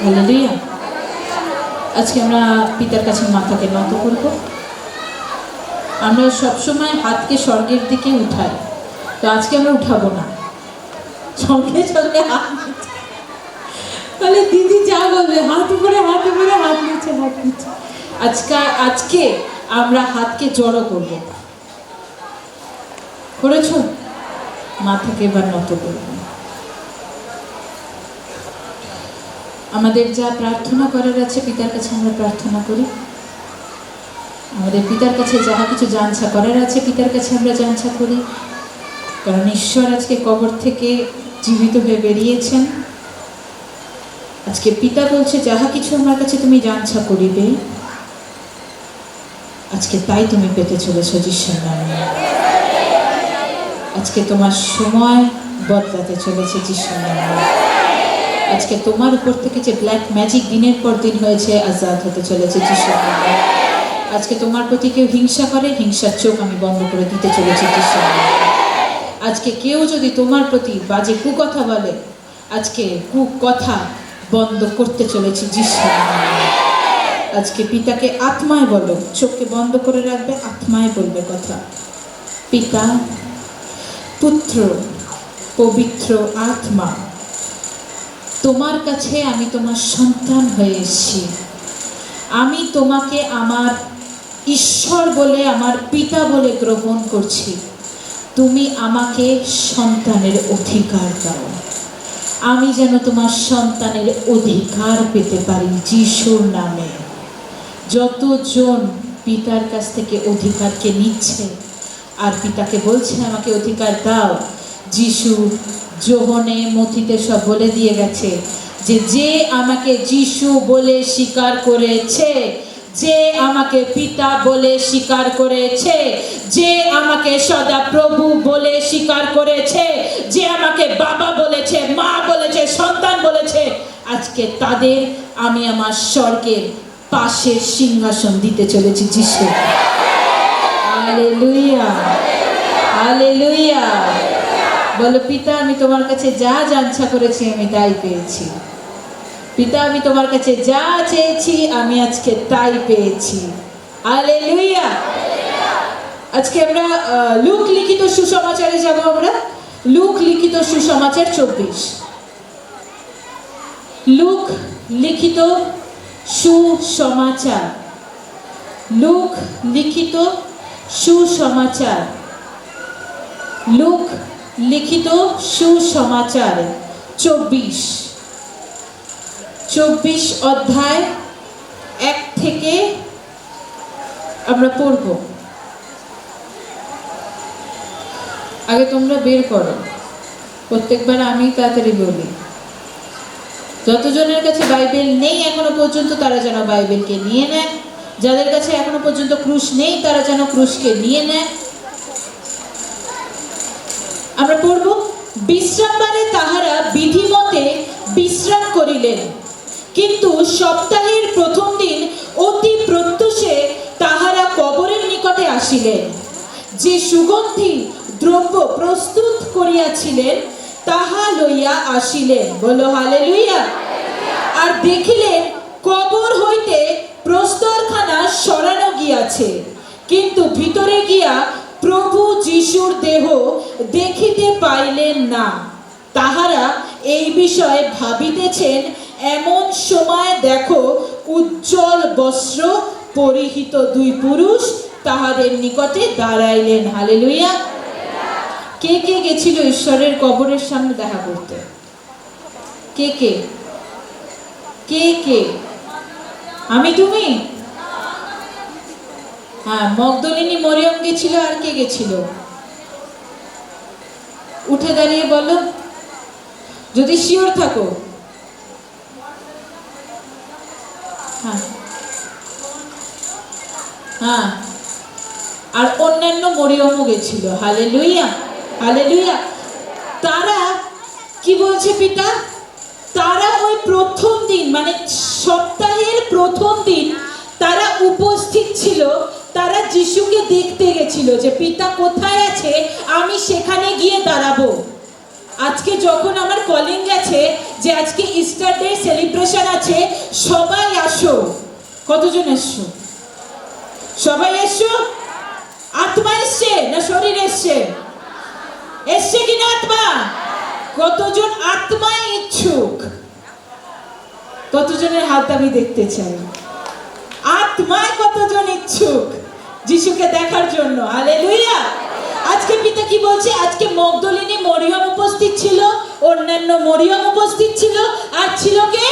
Hallelujah. আজকে আমরা পিতার কাছে মাথাকে নত করব। আমরা সবসময় হাতকে স্বর্গের দিকে উঠাই, তো আজকে আমরা উঠাবো না, সঙ্গে সঙ্গে হাত তাহলে দিদি যা বলবে হাত উপরে হাত উপরে, হাত নিচে হাত নিচে। আজকে আমরা হাতকে জড়ো করব। করেছ? মাথাকে এবার নত করব। আমাদের যা প্রার্থনা করার আছে পিতার কাছে আমরা প্রার্থনা করি। আমাদের পিতার কাছে যাহা কিছু জানছা করার আছে পিতার কাছে আমরা জানছা করি, কারণ ঈশ্বর আজকে কবর থেকে জীবিত হয়ে বেরিয়েছেন। আজকে পিতা বলছে যাহা কিছু আমার কাছে তুমি জানছা করিবে, আজকে তাই তুমি পেতে চলেছ যিশুর নামে। আজকে তোমার সময় বদলাতে চলেছে যিশুর নামে। আজকে তোমার উপর থেকে যে ব্ল্যাক ম্যাজিক দিনের পর দিন হয়েছে আজাদ হতে চলেছে যিশুর নামে। আজকে তোমার প্রতি কেউ হিংসা করে, হিংসার চোখ আমি বন্ধ করে দিতে চলেছি যিশুর নামে। আজকে কেউ যদি তোমার প্রতি বাজে কুকথা বলে, আজকে কুকথা বন্ধ করতে চলেছি যিশুর নামে। আজকে পিতাকে আত্মায় বলো, চোখকে বন্ধ করে রাখবে, আত্মায় বলবে কথা। পিতা, পুত্র, পবিত্র আত্মা, তোমার কাছে আমি তোমার সন্তান হয়ে এসেছি। আমি তোমাকে আমার ঈশ্বর বলে, আমার পিতা বলে গ্রহণ করছি। তুমি আমাকে সন্তানের অধিকার দাও। আমি যেন তোমার সন্তানের অধিকার পেতে পারি যিশুর নামে। যতজন পিতার কাছ থেকে অধিকারকে নিচ্ছে আর পিতাকে বলছে আমাকে অধিকার দাও, যিশু যোহনে মথিতে সব বলে দিয়ে গেছে যে যে আমাকে যিশু বলে স্বীকার করেছে, যে আমাকে পিতা বলে স্বীকার করেছে, যে আমাকে সদা প্রভু বলে স্বীকার করেছে, যে আমাকে বাবা বলেছে, মা বলেছে, সন্তান বলেছে, আজকে তাদের আমি আমার স্বর্গের পাশে সিংহাসন দিতে চলেছি যিশু। Hallelujah, hallelujah. বলো, পিতা আমি তোমার কাছে যা জানছা করেছি আমি তাই পেয়েছি। পিতা আমি তোমার কাছে যা চেয়েছি আমি আজকে তাই পেয়েছি। হালেলুয়া। আজকে আমরা লুক লিখিত সুসমাচারে যাব। আমরা লুক লিখিত সুসমাচার 24। লুক লিখিত সুসমাচার, লুক লিখিত সুসমাচার, লুক লিখিত সুসমাচার 24 অধ্যায় 1 থেকে আমরা পড়ব। আগে তোমরা বের করো, প্রত্যেকবার আমি তাড়াতাড়ি বলি। যতজনের কাছে বাইবেল নেই এখনো পর্যন্ত তারা যেন বাইবেলকে নিয়ে নেয়, যাদের কাছে এখনো পর্যন্ত ক্রুশ নেই তারা যেন ক্রুশকে নিয়ে নেয়। আমরা পড়ব। বিশ্রামবারে তাহারা বিধিমতে বিশ্রাম করিলেন, কিন্তু সপ্তাহের প্রথম দিন অতি প্রত্যুষে তাহারা কবরের নিকটে আসিলেন। যে সুগন্ধি দ্রব্য প্রস্তুত করিয়াছিলেন তাহা লইয়া আসিলেন। বলো হালেলুয়া। আর দেখিলেন কবর হইতে প্রস্তরখানা সরানো গিয়াছে, কিন্তু ভিতরে গিয়া প্রভু যিশুর দেহ দেখিতে পাইলেন না। তাহারা এই বিষয়ে ভাবিতেছেন। এমন সময় দেখো উজ্জ্বল বস্ত্র পরিহিত 2 পুরুষ তাহাদের নিকটে দাঁড়াইলেন। হালেলুয়া। কে কে গেছিল ঈশ্বরের কবরের সামনে দেখা করতে? কে কে কে কে? আমি, তুমি? হ্যাঁ, মগদলিনী মরিয়ম গেছিল। আর কে গেছিল? উঠে দাঁড়িয়ে বলো যদি শিওর থাকো। হ্যাঁ হ্যাঁ, আর অন্যান্য মরিয়মও গেছিল। Hallelujah, hallelujah. তারা কি বলছে পিতা? তারা ওই প্রথম দিন মানে সপ্তাহের প্রথম দিন তারা উপস্থিত ছিল। তারা যিশুকে দেখতে গেছিল যে পিতা কোথায় আছে, আমি সেখানে গিয়ে দাঁড়াবো। আজকে যখন আমার কলিং গেছে যে আজকে ইস্টার ডে সেলিব্রেশন আছে, সবাই আসো। কতজন এসছো? সবাই এসছো? আত্মা এসছে না শরীর এসছে? এসছে কিনা আত্মা? কতজন আত্মায় ইচ্ছুক? কতজনের হাত আমি দেখতে চাই? আত্মায় কতজন ইচ্ছুক যিশুকে দেখার জন্য? হালেলুয়া। আজকে পিতা কি বলছে? আজকে মগদলিনী মরিয়ম উপস্থিত ছিল, অন্যান্য মরিয়ম উপস্থিত ছিল, আর ছিল কে?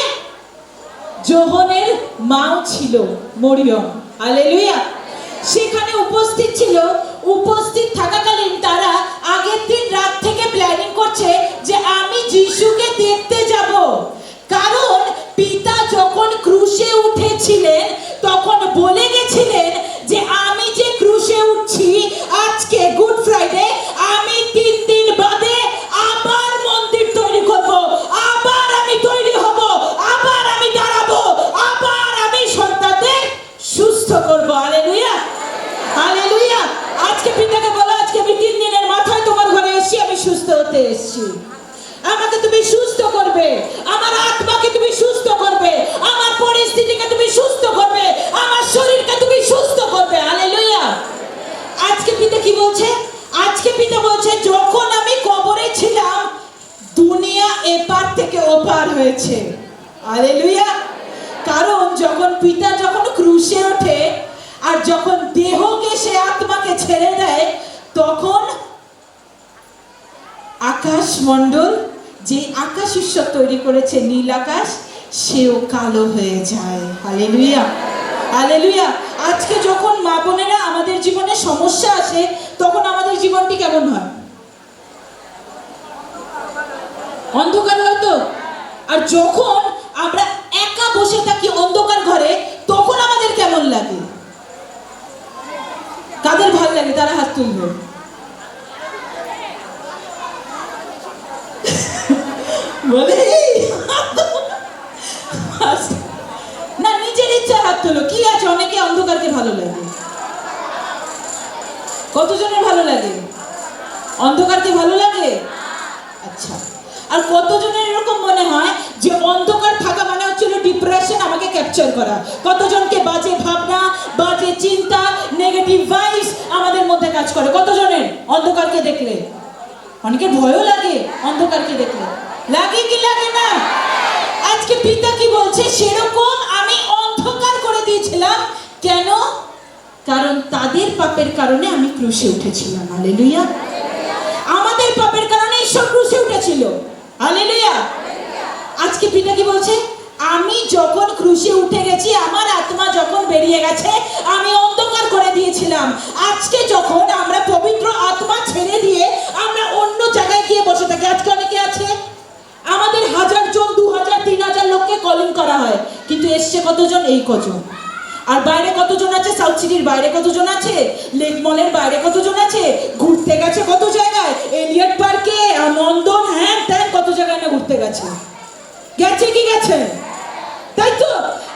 যোহনের মাও ছিল মরিয়ম। হালেলুয়া। সেখানে উপস্থিত ছিল। উপস্থিত থাকাকালীন তারা আগের দিন রাত থেকে প্ল্যানিং করছে যে আমি যিশুকে দেখতে যাব। কারণ পিতা যখন ক্রুশে উঠেছিলেন তখন বলে গেছিলেন যে আমি যে ক্রুশে উঠছি আজকে গুড ফ্রাইডে, আমি 3 দিন বাদে আবার মন্দির তৈরি করব, আবার আমি তৈরি হব, আবার আমি দাঁড়াবো, আবার আমি সন্তানদের সুস্থ করব। Hallelujah, hallelujah. আজকে পিতাকে বলো, আজকে আমি 3 দিনের মাথায় তোমার ঘরে এসেছি, আমি সুস্থ হতে এসেছি। আমাকে তুমি সুস্থ করবে, আমার আত্মাকে তুমি সুস্থ করবে, আমার পরিস্থিতিকে তুমি সুস্থ করবে, আমার শরীরকে তুমি সুস্থ করবে। হালেলুয়া। আজকে পিতা কি বলছে? আজকে পিতা বলছে যখন আমি কবরে ছিলাম দুনিয়া এপার থেকে ওপার হয়েছে। হালেলুয়া। কারণ যখন পিতা যখন ক্রুশে ওঠে আর যখন দেহকে সে আত্মাকে ছেড়ে দেয়, তখন আকাশ মণ্ডল, যে আকাশ ঈশ্বর তৈরি করেছে নীল আকাশ, সেও কালো হয়ে যায়। Hallelujah, hallelujah. আজকে যখন মা বোনেরা আমাদের জীবনে সমস্যা আসে তখন আমাদের জীবনটি কেমন হয়? অন্ধকার হয়তো। আর যখন আমরা একা বসে থাকি অন্ধকার ঘরে তখন আমাদের কেমন লাগে? কাদের ভালো লাগে তারা হাত তুলবে। বলে না, নিজের ইচ্ছা হাত তোলো। কি আছে? অনেকে অন্ধকারকে ভালো লাগে। কতজনের ভালো লাগে? অন্ধকারকে ভালো লাগে? আচ্ছা। আর কতজনের এরকম মনে হয় যে অন্ধকার থাকা মানে হচ্ছিল ডিপ্রেশন, আমাকে ক্যাপচার করা? কতজনকে বাজে ভাবনা, বাজে চিন্তা, নেগেটিভ ভাইবস আমাদের মধ্যে কাজ করে? কতজনের অন্ধকারকে দেখলে? অনেকের ভয়ও লাগে অন্ধকারকে দেখলে। লাগে কি লাগে না? আজকে পিতা কি বলছে? সেরকম আমি অন্ধকার করে দিয়েছিলাম। কেন? কারণ তাদের পাপের কারণে আমি ক্রুশে উঠেছিলাম। হালেলুয়া। আমাদের পাপের কারণে ঈশ্বর ক্রুশে উঠেছিল। হালেলুয়া। আজকে পিতা কি বলছে? আমি যখন ক্রুশে উঠে গেছি, আমার আত্মা যখন বেরিয়ে গেছে, আমি অন্ধকার করে দিয়েছিলাম। আজকে যখন আমরা পবিত্র আত্মা ছেড়ে দিয়ে আমরা অন্য জায়গায় গিয়ে বসে থাকি, আজকে অনেকে আছে আমাদের 1000 জন, 2000, 3000 লোককে কলিং করা হয়, কিন্তু এসছে কতজন? এই কজন। আর বাইরে কতজন আছে? সাউথ সিটির বাইরে কতজন আছে? লেক মলের বাইরে কতজন আছে? ঘুরতে গেছে কত জায়গায়, এলিয়ট পার্কে, নন্দন, হ্যাঁ ত্যান, কত জায়গায় না ঘুরতে গেছে। গেছে কি গেছে? তাই তো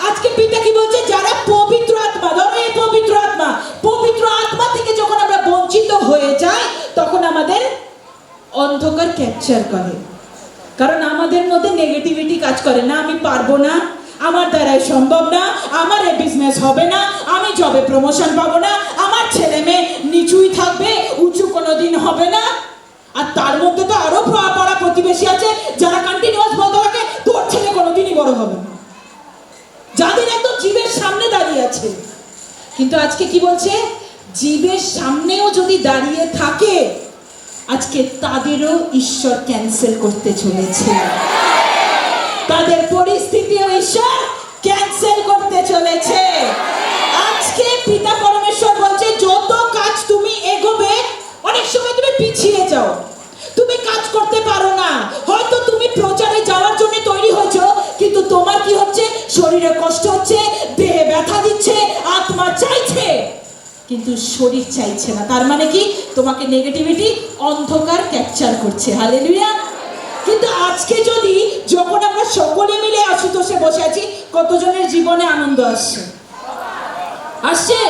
আজকে পিতা কি বলছে? যারা পবিত্র আত্মা, ধরো এই পবিত্র আত্মা, পবিত্র আত্মা থেকে যখন আমরা বঞ্চিত হয়ে যাই তখন আমাদের অন্ধকার ক্যাপচার করে। কারণ আমাদের মধ্যে নেগেটিভিটি কাজ করে। না, আমি পারবো না, আমার দ্বারাই সম্ভব না, আমার এই বিজনেস হবে না, আমি জবে প্রমোশন পাবো না, আমার ছেলে মেয়ে নিচুই থাকবে, উঁচু কোনোদিন হবে না। আর তার মধ্যে তো আরো পাড়া প্রতিবেশী আছে যারা কন্টিনিউয়াস বলতে থাকে তোর ছেলে কোনোদিনই বড় হবে না, যাদের একদম জীবের সামনে দাঁড়িয়ে আছে। কিন্তু আজকে কি বলছে? জীবের সামনেও যদি দাঁড়িয়ে থাকে, আজকে তাদেরও ঈশ্বর ক্যান্সেল করতে চলেছে। তাদের পরিস্থিতিও ঈশ্বর ক্যান্সেল করতে চলেছে। আজকে পিতা পরমেশ্বর বলছে যত কাজ তুমি এগোবে, অনেক সময় তুমি পিছিয়ে যাও, তুমি কাজ করতে পারো না। হয়তো তুমি প্রচারে যাওয়ার জন্য তৈরি হয়েছো, কিন্তু তোমার কি হচ্ছে? শরীরে কষ্ট হচ্ছে, দেহে ব্যথা দিচ্ছে, আত্মা চাইছে কিন্তু শরীর চাইছে না। তার মানে কি? তোমাকে নেগেটিভিটি, অন্ধকার ক্যাপচার করছে। হালেলুয়া। কিন্তু আজকে যদি যখন আমরা সকলে মিলে আশুতোষে বসে আছি, কতজনের জীবনে আনন্দ আসছে? আসছে?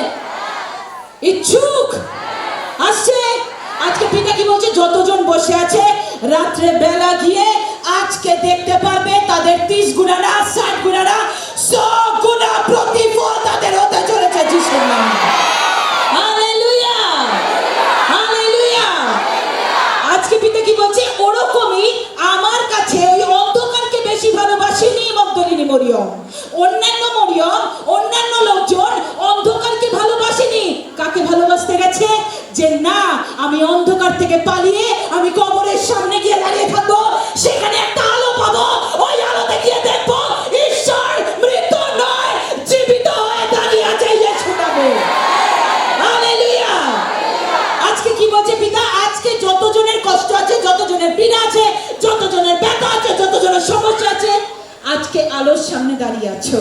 ইচ্ছুক আসছে? আজকে পিতা কি বলছে? যতজন বসে আছে রাত্রে বেলা গিয়ে আজকে দেখতে পারবে তাদের 30 গুণা না 60 গুণা না 100 গুণা প্রতিফল তাদের হতে চলেছে যিশুর নামে। Hallelujah, hallelujah. আজকে পিতা কি বলছে, ওরকমই আমার কাছে ওই অন্ধকারকে বেশি ভালোবাসেনি মগদলিনী মরিয়ম। অন্যান্য মরিয়ম, অন্যান্য লোকজন অন্ধকারকে ভালোবাসেনি। কাকে ভালোবাসতে গেছে? যে না, আমি অন্ধকার থেকে পালিয়ে আমি কবরের সামনে গিয়ে দাঁড়িয়ে থাকবো, সেখানে একটা আলো পাবো, ওই আলোতে গিয়ে দেখবো ঈশ্বর মৃত্যু নয়, জীবিত হয়ে দাঁড়িয়ে আছে ইয়েশু নামে। হালেলুয়া। আজকে কি বলছে পিতা? আজকে যতজনের কষ্ট আছে, যতজনের পীড়া আছে, যতজনের ব্যথা আছে, যতজনের সমস্যা আছে, আজকে আলোর সামনে দাঁড়িয়ে আছো,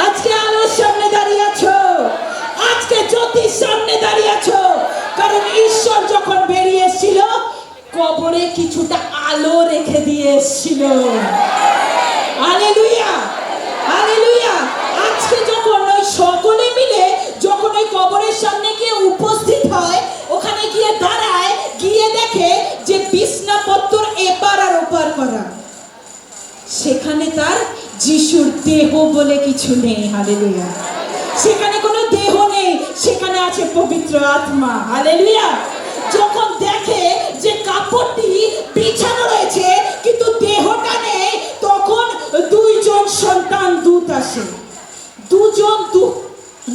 আজকে আলোর সামনে দাঁড়িয়ে আছো, আজকে জ্যোতির সামনে দাঁড়িয়ে আছো। কারণ ঈশ্বর যখন বেরিয়ে এসেছিল, কবরে কিছুটা আলো রেখে দিয়ে এসেছিল। Hallelujah, hallelujah. আজকে যখন ওই সকলে মিলে যখন ওই কবরের সামনে গিয়ে উপস্থিত হয়, ওখানে গিয়ে দাঁড়ায়, গিয়ে দেখে যে বিছনাপত্তর এপার আর ওপার করা, সেখানে তার যিশুর দেহ বলে কিছু নেই। হালেলুয়া। সেখানে কোনো দেহ নেই, সেখানে আছে পবিত্র আত্মা। হালেলুয়া। যখন দেখে যে কাপড়টি বিছানো রয়েছে কিন্তু দেহটা নেই, তখন দুইজন সন্তান দূত আসে, দুজন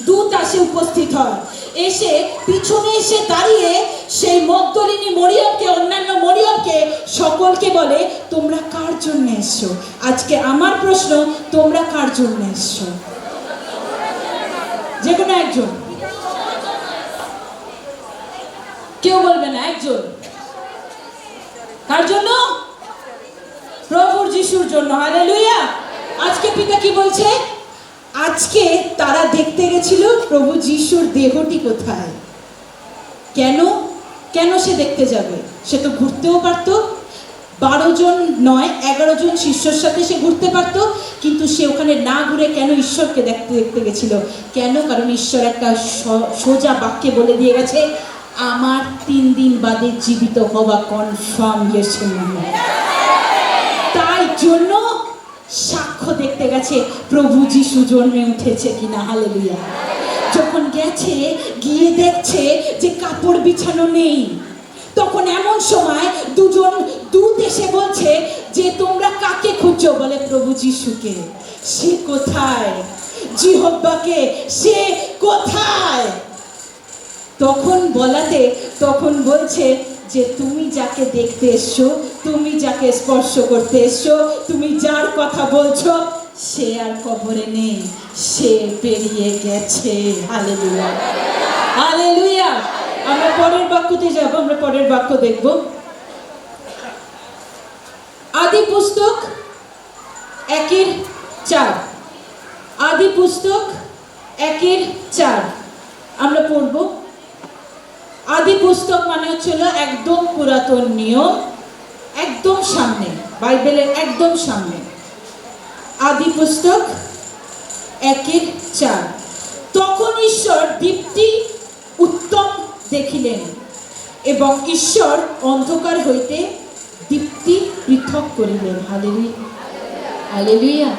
দূত আসে, উপস্থিত হয়। এসে পিছনে এসে দাঁড়িয়ে সেই মগদলিনী মরিয়মকে, অন্যান্য মরিয়মকে, সকলকে বলে, তোমরা কার জন্য এসছো? আজকে আমার প্রশ্ন, তোমরা কার জন্য এসছো? যে কোনো একজন, কেউ বলবে না, একজন। কার জন্য? প্রভুর যিশুর জন্য। হালেলুয়া। আজকে পিতা কি বলছে? আজকে তারা দেখতে গেছিল প্রভু যিশুর দেহটি কোথায়। কেন? কেন সে দেখতে যাবে? সে তো ঘুরতেও পারত, 12 জন নয় 11 জন শিষ্যর সাথে সে ঘুরতে পারত, কিন্তু সে ওখানে না ঘুরে কেন ঈশ্বরকে দেখতে গেছিল? কেন? কারণ ঈশ্বর একটা সোজা বাক্যে বলে দিয়ে গেছে, আমার 3 দিন বাদে জীবিত হওয়া কনফার্ম ইয়েশু নামে। তাই জন্য সাক্ষ্য দেখতে গেছে প্রভু যিশু জন্মে উঠেছে কিনা। হালেলুয়া। যখন গেছে, গিয়ে দেখছে যে কাপড় বিছানো নেই, তখন এমন সময় দুজন দূত এসে বলছে যে তোমরা কাকে খুঁজছো? বলে প্রভু যিশুকে। সে কোথায়? জিহোবাকে, সে কোথায়? তখন বলাতে, তখন বলছে যে তুমি যাকে দেখতে এসছো, তুমি যাকে স্পর্শ করতে এসছো, তুমি যার কথা বলছো, সে আর কবরে নেই, সে বেরিয়ে গেছে। Hallelujah, hallelujah. আমরা পরের বাক্যতে যাব, আমরা পরের বাক্য দেখব। আদি পুস্তক 1:4, আদি পুস্তক 1:4 আমরা পড়ব। আদি পুস্তক মানে হচ্ছিল একদম পুরাতন নিয়ম, একদম সামনে, বাইবেলের একদম সামনে। আদি পুস্তক 1:4। তখন ঈশ্বর দীপ্তি উত্তম দেখিলেন এবং ঈশ্বর অন্ধকার হইতে দীপ্তি পৃথক করিলেন। Hallelujah, hallelujah.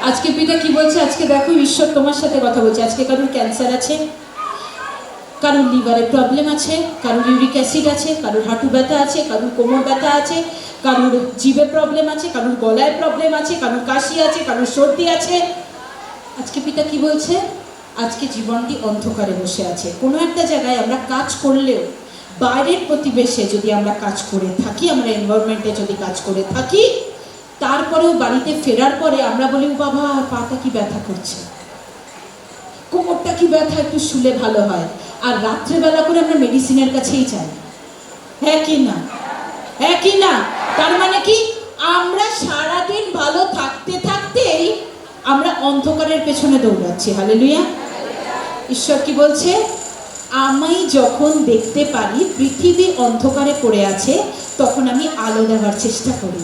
আজকে পিতা কি বলছে? আজকে দেখো ঈশ্বর তোমার সাথে কথা বলছে। আজকে কারোর ক্যান্সার আছে, কারোর লিভারে প্রবলেম আছে, কারোর ইউরিক অ্যাসিড আছে, কারোর হাঁটু ব্যথা আছে, কারোর কোমর ব্যথা আছে, কারোর জিভে প্রবলেম আছে, কারোর গলায় প্রবলেম আছে, কারোর কাশি আছে, কারোর সর্দি আছে। আজকে পিতা কি বলছে? আজকে জীবনটি অন্ধকারে বসে আছে। কোনো একটা জায়গায় আমরা কাজ করলেও, বাইরের পরিবেশে যদি আমরা কাজ করে থাকি, আমরা এনভায়রনমেন্টে যদি কাজ করে থাকি, তারপরেও বাড়িতে ফেরার পরে আমরা বলি, বাবা পাটা কি ব্যথা করছে, কোমরটা কি ব্যথা, একটু শুলে ভালো হয়। আর রাত্রেবেলা করে আমরা মেডিসিনের কাছেই যাই। হ্যাঁ কি না? হ্যাঁ কি না? তার মানে কি? আমরা সারাদিন ভালো থাকতে থাকতেই আমরা অন্ধকারের পেছনে দৌড়াচ্ছি। হালেলুয়া। ঈশ্বর কি বলছে? আমি যখন দেখতে পারি পৃথিবী অন্ধকারে পড়ে আছে, তখন আমি আলো দেওয়ার চেষ্টা করি।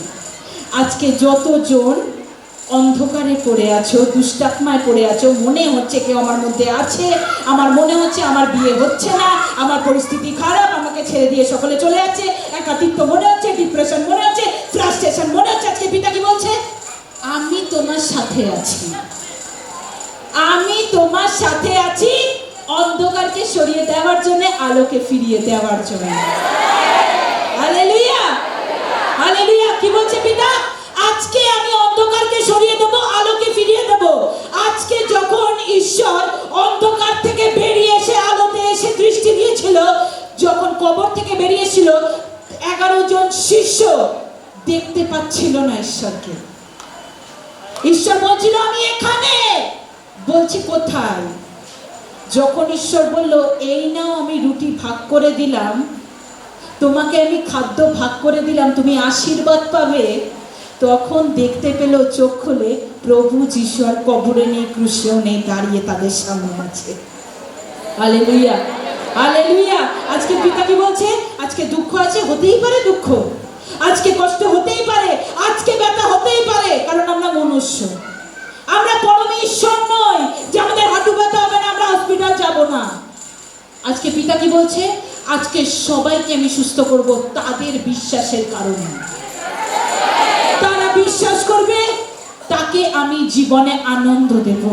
আজকে যতজন অন্ধকারে পড়ে আছো, দুষ্টাত্মায় পড়ে আছো, মনে হচ্ছে কেউ আমার মধ্যে আছে, আমার মনে হচ্ছে আমার বিয়ে হচ্ছে না, আমার পরিস্থিতি খারাপ, আমাকে ছেড়ে দিয়ে সকলে চলে যাচ্ছে, একাকিত্ব মনে হচ্ছে, ডিপ্রেশন মনে হচ্ছে, ফ্রাস্ট্রেশন মনে হচ্ছে, আজকে পিতা কি বলছে? আমি তোমার সাথে আছি, আমি তোমার সাথে আছি, অন্ধকারকে সরিয়ে দেওয়ার জন্য, আলোকে ফিরিয়ে দেওয়ার জন্য। Hallelujah, hallelujah. কি বলছে পিতা? আজকে আমি অন্ধকারকে সরিয়ে দেব, আলোকে ফিরিয়ে দেব। আজকে যখন ঈশ্বর অন্ধকার থেকে বেরিয়ে এসে আলোতে এসে দৃষ্টি দিয়েছিল, যখন কবর থেকে বেরিয়েছিল, 11 জন শিষ্য দেখতে পাচ্ছিল না ঈশ্বরকে। ঈশ্বর বলছিল আমি এখানে, বলছি কোথায়? যখন ঈশ্বর বলল এই নাও আমি রুটি ভাগ করে দিলাম, তোমাকে আমি খাদ্য ভাগ করে দিলাম, তুমি আশীর্বাদ পাবে, তখন দেখতে পেল, চোখ খুলে প্রভু যিশু আর কবরে নেই, ক্রুশেও নেই, দাঁড়িয়ে তাদের সামনে আছে। Hallelujah, hallelujah. আজকে পিতা কি বলছে? আজকে দুঃখ আছে, হতেই পারে দুঃখ, আজকে কষ্ট হতেই পারে, আজকে ব্যথা হতেই পারে, কারণ আমরা মনুষ্য, আমরা পরমেশ্বর নই যে আমাদের হাঁটু ব্যথা হবে না আমরা হসপিটাল যাব না। আজকে পিতা কি বলছে? আজকে সবাইকে আমি সুস্থ করব তাদের বিশ্বাসের কারণে। তারা বিশ্বাস করবে, তাকে আমি জীবনে আনন্দ দেব।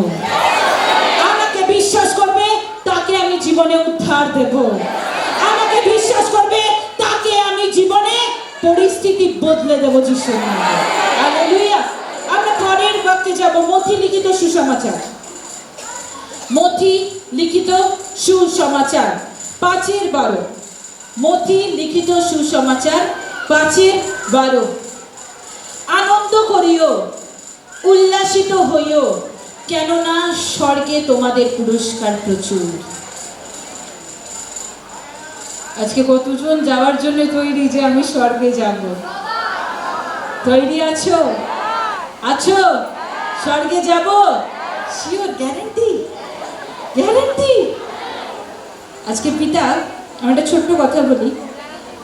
আমাকে বিশ্বাস করবে, তাকে আমি জীবনে উদ্ধার দেব। আমাকে বিশ্বাস করবে, তাকে আমি জীবনে পরিস্থিতি বদলে দেব যিশুর নামে। হালেলুয়া। আমরা পরের বাক্যে যাব, মথি লিখিত সুসমাচার, মথি লিখিত সুসমাচার 5:12। মথি লিখিত সুসমাচার 5:12। আনন্দ করিও, উল্লাসিত হইও, কেননা স্বর্গে তোমাদের পুরস্কার প্রচুর। আজকে কতজন যাওয়ার জন্য তৈরি যে আমি স্বর্গে যাব? তৈরি আছো? আছো? স্বর্গে যাব? শিওর? গ্যারান্টি? গ্যারান্টি? আজকে পিতা, আমি একটা ছোট্ট কথা বলি,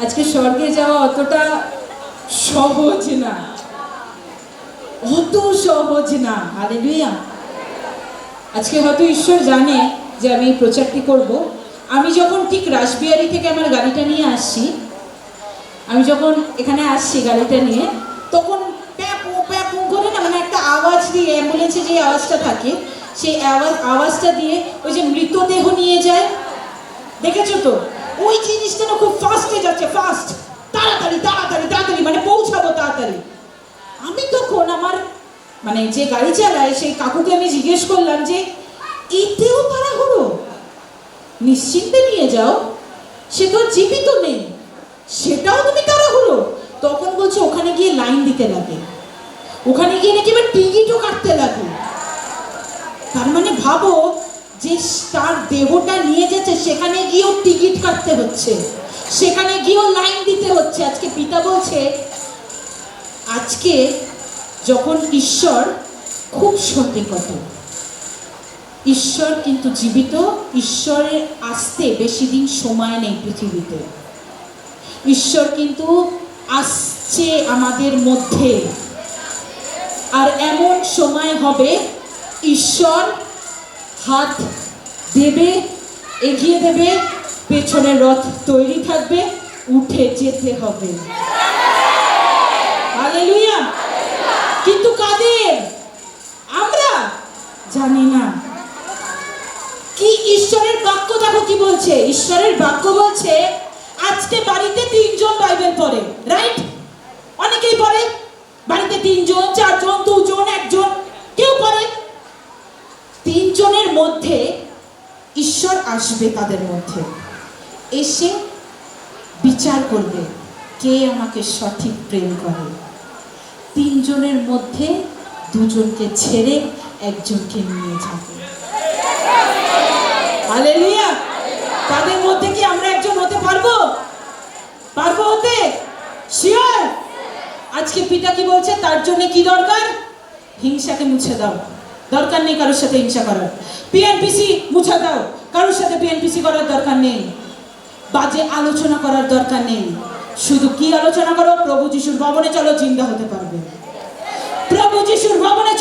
আজকে স্বর্গে যাওয়া অতটা সহজ না, অত সহজ না। হালেলুয়া। আজকে হয়তো ঈশ্বর জানে যে আমি প্রচারটি করব। আমি যখন ঠিক রাসবিহারী থেকে আমার গাড়িটা নিয়ে আসছি, আমি যখন এখানে আসছি গাড়িটা নিয়ে, তখন প্যাপু প্যাপু করে না, মানে একটা আওয়াজ দিয়ে, অ্যাম্বুলেন্সে যে আওয়াজটা থাকে, সেই আওয়াজটা দিয়ে ওই যে মৃতদেহ নিয়ে যায়, দেখেছো তো? ওই জিনিসটা না খুব ফাস্টে যাচ্ছে, ফাস্ট, তাড়াতাড়ি তাড়াতাড়ি তাড়াতাড়ি, মানে পৌঁছাবো তাড়াতাড়ি। আমি তখন আমার মানে যে গাড়ি চালায় সেই কাকুকে আমি জিজ্ঞেস করলাম যে এতেও তাড়াহুড়ো? নিশ্চিন্তে নিয়ে যাও, সে তো জীবিত নেই, সেটাও তুমি তাড়াহুড়ো? তখন বলছে ওখানে গিয়ে লাইন দিতে লাগে, ওখানে গিয়ে নাকি এবার টিকিটও কাটতে লাগে। তার মানে ভাবো যে তার দেহটা নিয়ে যাচ্ছে, সেখানে গিয়েও টিকিট কাটতে হচ্ছে, সেখানে গিয়েও লাইন দিতে হচ্ছে। আজকে পিতা বলছে আজকে যখন ঈশ্বর খুব সত্যিকত, ঈশ্বর কিন্তু জীবিত, ঈশ্বরের আসতে বেশি দিন সময় নেই পৃথিবীতে, ঈশ্বর কিন্তু আসছে আমাদের মধ্যে। আর এমন সময় হবে ঈশ্বর হাত দেবে, এগিয়ে দেবে, পেছনের রথ তৈরি থাকবে, উঠে যেতে হবে। হালেলুয়া। কিন্তু কাদের? আমরা জানি না। কি ঈশ্বরের বাক্য দেখো কি বলছে। ঈশ্বরের বাক্য বলছে আজকে বাড়িতে 3 জন বাইবেল পড়ে, রাইট? অনেকেই পড়ে, বাড়িতে 3 জন, 4 জন, 2 জন, 1 জন, কেউ পড়ে। 3 জনের মধ্যে ঈশ্বর আসবে, তাদের মধ্যে এসে বিচার করবে কে আমাকে সঠিক প্রেম করে। 3 জনের মধ্যে 2 জনকে ছেড়ে 1 জনকে নিয়ে যাবে। হালেলুয়া। তাদের মধ্যে কি আমরা 1 জন হতে পারবো? পারবো হতে? শিওর? আজকে পিতা কি বলছে? তার জন্য কি দরকার? হিংসাকে মুছে দাও, দরকার নেই কারোর সাথে হিংসা করার। পিএনপিসি মুছে দাও, কারোর সাথে পিএনপিসি করার দরকার নেই, বাজে আলোচনা করার দরকার নেই। শুধু কি আলোচনা করো? প্রভু যিশুর ভবনে চলো, জিন্দা হতে পারবে। প্রভু যিশুর ভবনে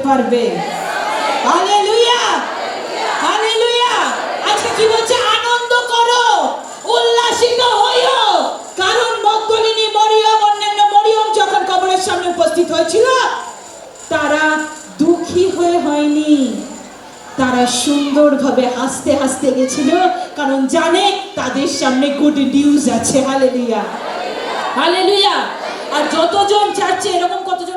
পারবে? Hallelujah, hallelujah. আজকে কি বলছে? আনন্দ করো, উল্লাসিত হইও, কারণ মগদলিনী মরিয়ম, অন্যান্য মরিয়ম যখন কবরের সামনে উপস্থিত হয়েছিল, তারা দুঃখী হয়ে হয়নি, তারা সুন্দরভাবে হাসতে হাসতে গেছিল, কারণ জানে তাদের সামনে গুড নিউজ আছে। Hallelujah, hallelujah. আর যতজন যাচ্ছে, এরকম কতজন